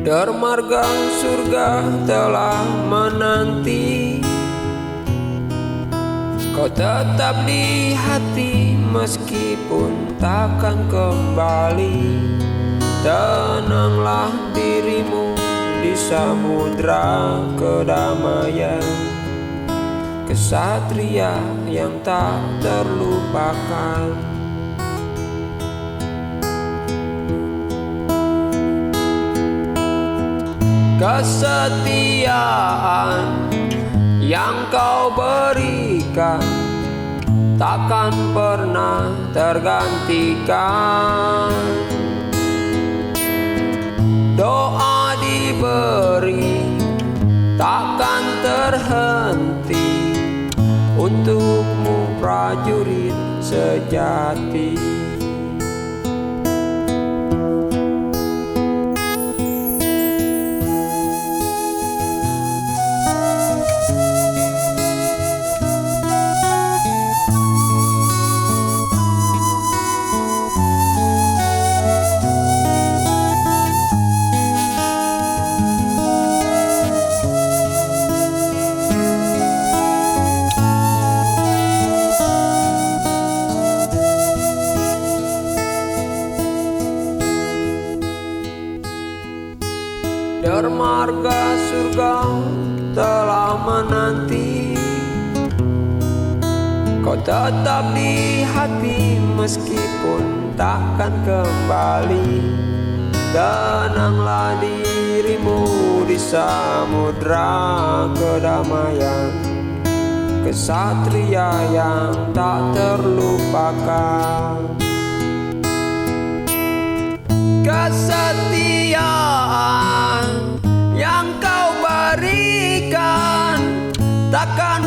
Dermaga surga telah menanti, kau tetap di hati meskipun takkan kembali. Tenanglah dirimu di samudra kedamaian, kesatria yang tak terlupakan. Kesetiaan yang kau berikan takkan pernah tergantikan. Doa diberi takkan terhenti untukmu prajurit sejati. Dermaga surga telah menanti, kau tetap di hati meskipun takkan kembali. Tenanglah dirimu di samudra kedamaian, kesatria yang tak terlupakan. Kesetiaan yang kau berikan takkan